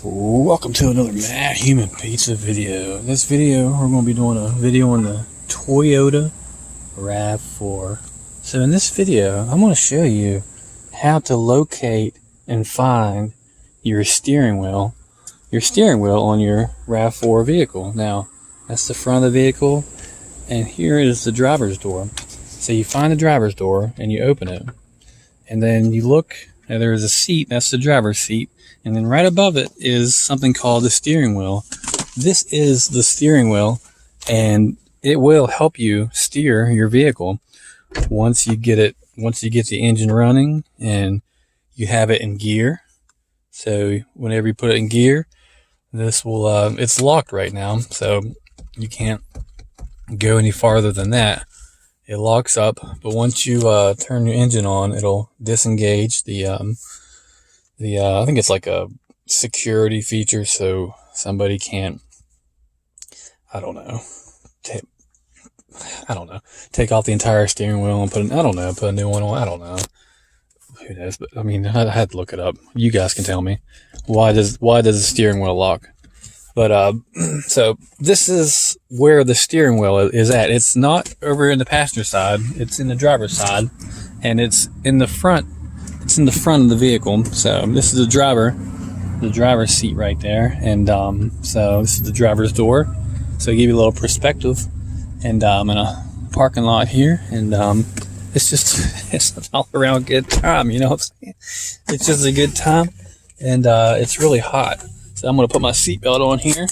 Welcome to another Matthumanpizza video. In this video, we're going to be doing a video on the Toyota RAV4. So in this video, I'm going to show you how to locate and find your steering wheel on your RAV4 vehicle. Now, that's the front of the vehicle, and here is the driver's door. So you find the driver's door and you open it, and then you look, and there's a seat, that's the driver's seat. And then right above it is something called the steering wheel. This is the steering wheel, and it will help you steer your vehicle once you get the engine running and you have it in gear. So whenever you put it in gear, this will, it's locked right now, so you can't go any farther than that. It locks up, but once you turn your engine on, it'll disengage I think it's like a security feature, so somebody can't, take off the entire steering wheel and put a new one on. I don't know. Who knows? But I mean, I had to look it up. You guys can tell me why does the steering wheel lock? But so this is where the steering wheel is at. It's not over in the passenger side. It's in the driver's side, and it's in the front. It's in the front of the vehicle. So this is the driver's seat right there, and so this is the driver's door. So give you a little perspective, and I'm in a parking lot here, and it's an all around good time. You know what I'm saying? It's just a good time, and it's really hot. So I'm gonna put my seatbelt on here,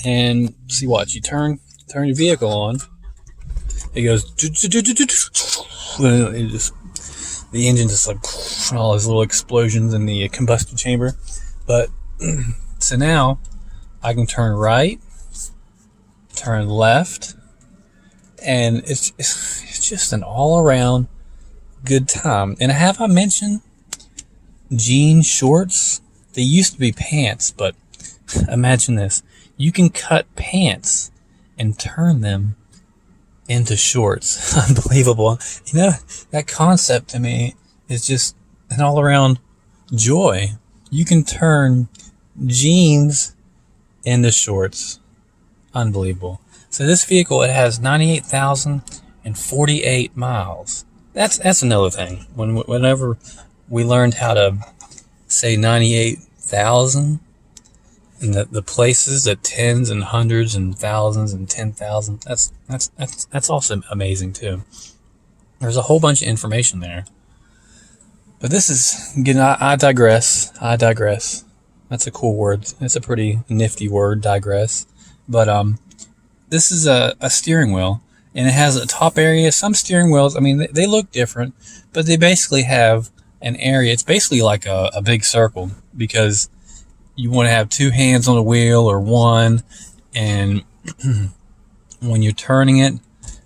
and see what you turn your vehicle on. It goes. The engine just like all these little explosions in the combustion chamber. But so now I can turn right, turn left, and it's just an all around good time. And have I mentioned jean shorts? They used to be pants, but imagine this. You can cut pants and turn them into shorts. Unbelievable. You know, that concept to me is just an all around joy. You can turn jeans into shorts. Unbelievable. So this vehicle, it has 98,048 miles. That's another thing. Whenever we learned how to say 98,000, and the places, the tens and hundreds and thousands and 10,000, that's also amazing too. There's a whole bunch of information there. But this is, again, I digress. That's a cool word. It's a pretty nifty word, digress. But this is a steering wheel, and it has a top area. Some steering wheels, I mean, they look different, but they basically have an area. It's basically like a big circle, because you want to have two hands on the wheel or one, and when you're turning it,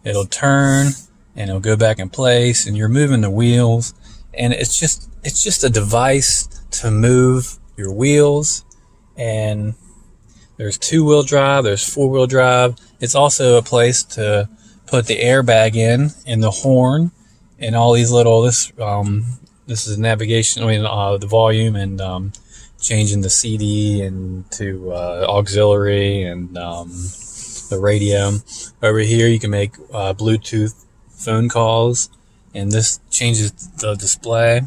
it'll turn and it'll go back in place, and you're moving the wheels, and it's just a device to move your wheels. And there's two-wheel drive, there's four-wheel drive. It's also a place to put the airbag in the horn, and all these little, this is navigation, the volume, and changing the CD and to auxiliary, and the radio. Over here you can make Bluetooth phone calls, and this changes the display.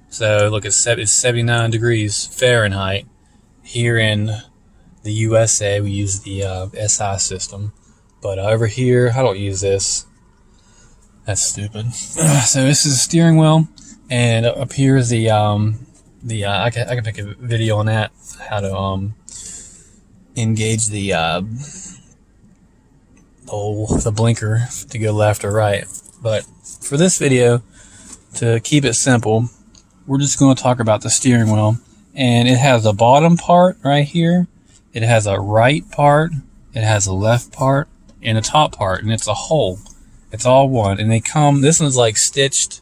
So look, it's 79 degrees Fahrenheit. Here in the USA we use the SI system, but over here I don't use this. That's stupid. So this is the steering wheel, and up here is the I can make a video on that, how to engage the blinker to go left or right. But for this video, to keep it simple, we're just going to talk about the steering wheel. And it has a bottom part right here, it has a right part, it has a left part, and a top part, and it's a whole. It's all one, and this one's like stitched,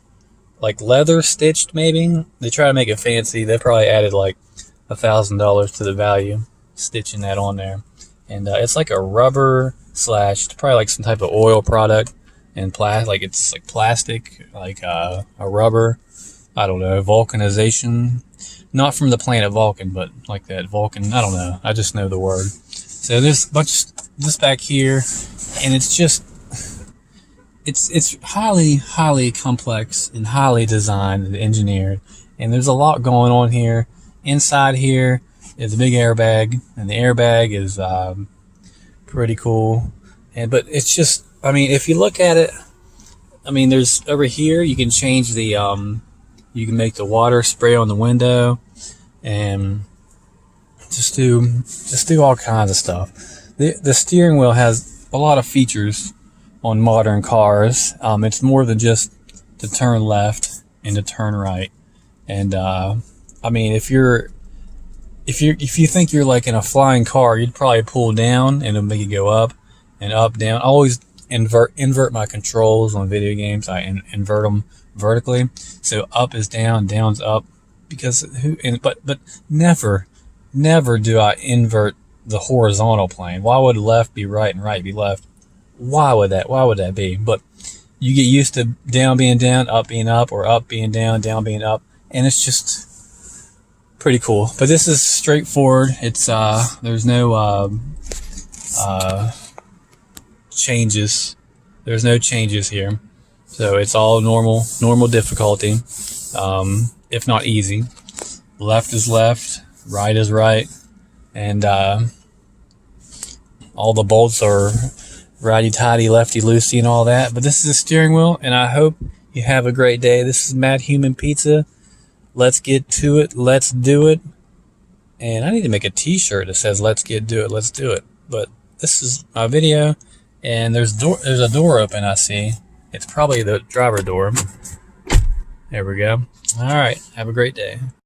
like leather stitched maybe. They try to make it fancy. They probably added like $1,000 to the value stitching that on there. And it's like a rubber slash, probably like some type of oil product, and it's like plastic, like a rubber. I don't know, vulcanization not from the planet Vulcan, but like that Vulcan. I don't know. I just know the word. So there's a bunch of this back here, and it's just it's highly complex and highly designed and engineered, and there's a lot going on here. Inside here is a big airbag, and the airbag is pretty cool. But it's just, I mean, if you look at it, I mean, there's over here you can change the you can make the water spray on the window, and just do all kinds of stuff. The steering wheel has a lot of features on modern cars. It's more than just to turn left and to turn right. And I mean, if you think you're like in a flying car, you'd probably pull down and it'll make you go up and up, down. I always invert my controls on video games. I invert them vertically, so up is down, down's up. Because but never do I invert the horizontal plane. Why would left be right and right be left? Why would that be? But you get used to down being down, up being up, or up being down, down being up, and it's just pretty cool. But this is straightforward. It's there's no changes. There's no changes here, so it's all normal difficulty, if not easy. Left is left, right is right, and all the bolts are righty-tighty, lefty-loosey, and all that. But this is the steering wheel, and I hope you have a great day. This is Matthumanpizza. Let's get to it. Let's do it. And I need to make a t-shirt that says let's get to it. Let's do it. But this is my video, and there's a door open, I see. It's probably the driver door. There we go. All right. Have a great day.